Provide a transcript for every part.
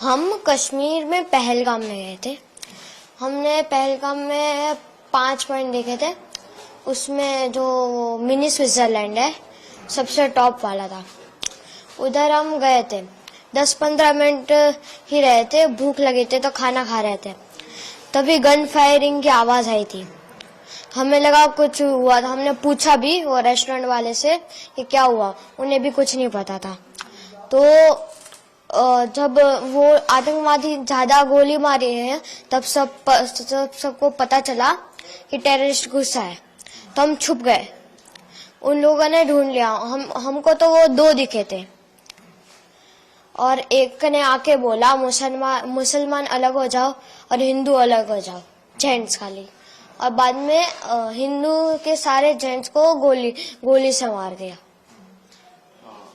हम कश्मीर में पहलगाम में गए थे। हमने पहलगाम में 5 पॉइंट देखे थे। उसमें जो मिनी स्विट्जरलैंड है सबसे टॉप वाला था, उधर हम गए थे। 10-15 मिनट ही रहे थे, भूख लगी थी तो खाना खा रहे थे, तभी गन फायरिंग की आवाज आई थी। हमें लगा कुछ हुआ था, हमने पूछा भी वो रेस्टोरेंट वाले से कि क्या हुआ, उन्हें भी कुछ नहीं पता था। तो जब वो आतंकवादी ज्यादा गोली मारी है तब सबको पता चला कि टेररिस्ट घुसा है, तो हम छुप गए। उन लोगों ने ढूंढ लिया। हमको तो वो 2 दिखे थे और एक ने आके बोला मुसलमान अलग हो जाओ और हिंदू अलग हो जाओ, जेंट्स खाली। और बाद में हिंदू के सारे जेंट्स को गोली से मार दिया।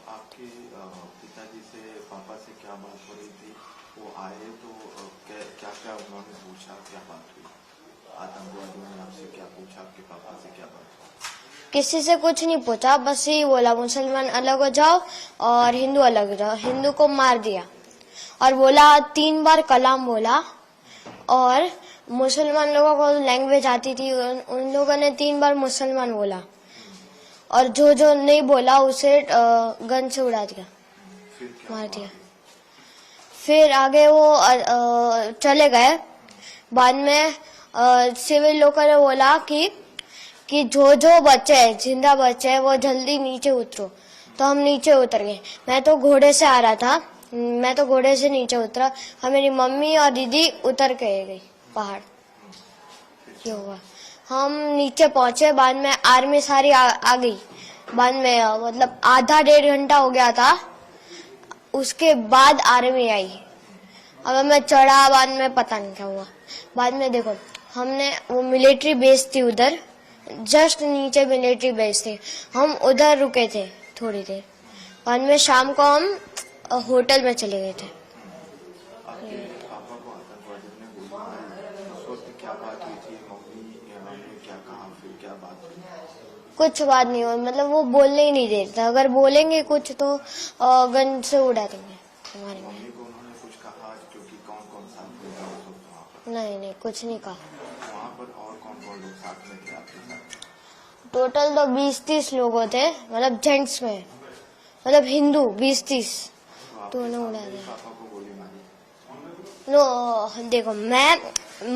आपके पिताजी से पापा से क्या बात हो रही थी? वो आए तो क्या क्या उन्होंने पूछा, क्या बात हुई? आतंकवादियों ने आपसे क्या पूछा, आपके पापा से क्या बात हुई? किसी से कुछ नहीं पूछा, बस यही बोला मुसलमान अलग हो जाओ और हिंदू अलग हो जाओ। हिंदू को मार दिया और बोला 3 बार कलाम बोला। और मुसलमान लोगों को लैंग्वेज आती थी, उन लोगों ने 3 बार मुसलमान बोला और जो नहीं बोला उसे गन से उड़ा दिया, मार दिया। फिर आगे वो चले गए। बाद में सिविल लोगों ने बोला कि जो बच्चे हैं, जिंदा बच्चे हैं, वो जल्दी नीचे उतरो। तो हम नीचे उतर गए। मैं तो घोड़े से आ रहा था, मैं तो घोड़े से नीचे उतरा और मेरी मम्मी और दीदी उतर के गई पहाड़। ये हुआ, हम नीचे पहुंचे। बाद में आर्मी सारी आ गई। बाद में मतलब आधा 1.5 घंटा हो गया था, उसके बाद आर्मी आई। अब मैं चढ़ा, बाद में पता नहीं क्या हुआ। बाद में देखो, हमने वो मिलिट्री बेस थी उधर, जस्ट नीचे मिलिट्री बेस थी, हम उधर रुके थे थोड़ी देर। बाद में शाम को हम होटल में चले गए थे। आपके पापा को आतंकवादियों ने गोली मारी, उस वक्त क्या बात हुई थी? मम्मी ने क्या कहा, फिर क्या बात हुई? कुछ बात नहीं हुई, मतलब वो बोलने ही नहीं देते। अगर बोलेंगे कुछ तो गन से उड़ा देंगे हमारे में। मम्मी को उन्होंने कुछ कहा क्योंकि कौन कौन साथ में था उस वक्त वहाँ पर? नहीं, कुछ नहीं कहा। वहाँ पर और कौन कौन लोग साथ में थे आपके साथ? टोटल तो 20-30 लोग थे, मतलब जेंट्स में, मतलब हिंदू 20-30। तो उन्हें उड़ा दिया। पापा को गोली मारी? नो देखो, मैं,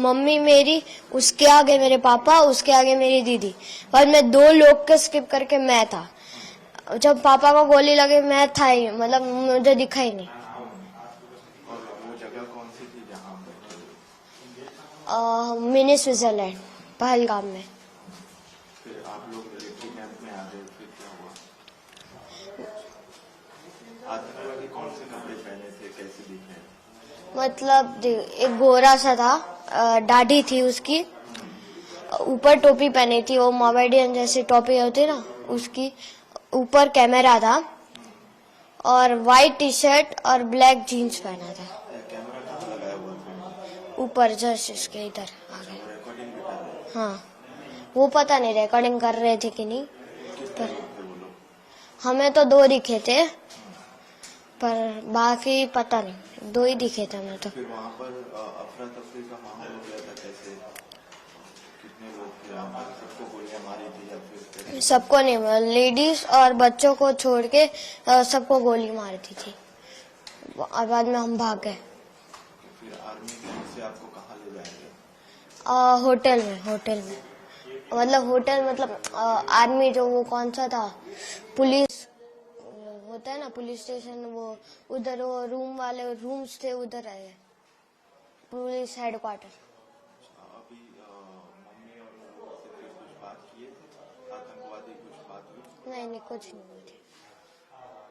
मम्मी मेरी, उसके आगे मेरे पापा, उसके आगे मेरी दीदी, और मैं 2 लोग के स्किप करके मैं था। जब पापा को गोली लगे मैं था ही, मतलब मुझे दिखा ही नहीं। और वो जगह कौन सी थी जहाँ पर? मिनी स्विट्जरलैंड, पहलगाम में। फिर आप लोग मिलिट्री कैंप में आ गए, फिर क्या हुआ? आतंकवादी कौन से कपड़े पहने थे, कैसे दिखे? मतलब एक गोरा सा था, दाढ़ी थी उसकी, ऊपर टोपी पहनी थी, वो मोमेडियन जैसी टोपी होती ना उसकी, ऊपर कैमरा था और वाइट टी-शर्ट और ब्लैक जीन्स पहना था। कैमरा कहाँ लगाया हुआ था? ऊपर जस्ट इसके इधर आ गए। रिकॉर्डिंग भी कर रहे थे? हाँ, वो पता नहीं रिकॉर्डिंग कर रहे थे कि नहीं, कितने पर लोग थे वो लोग? हमें तो 2 दिखे थे, पर बाकी पता नहीं, 2 ही दिखे थे हमें तो। फिर वहाँ पर अफरा तफरी का माहौल हो गया था, कैसे? कितने लोग थे वहाँ पर? सबको गोलियां मारी थी या फिर कैसे? सबको नहीं, लेडीज और बच्चों को छोड़ के सबको गोली मार दी थी। और बाद में हम भाग गए। फिर आर्मी से आपको कहाँ ले जाएंगे? होटल में मतलब आर्मी जो वो कौन सा था, पुलिस होता है ना, पुलिस स्टेशन, वो उधर वो रूम्स थे, उधर आए, पुलिस हेडक्वार्टर। अभी मम्मी और लोगों से फिर कुछ बात किए थे? आतंकवादी कुछ बात हुई? नहीं, कुछ नहीं हुई थी।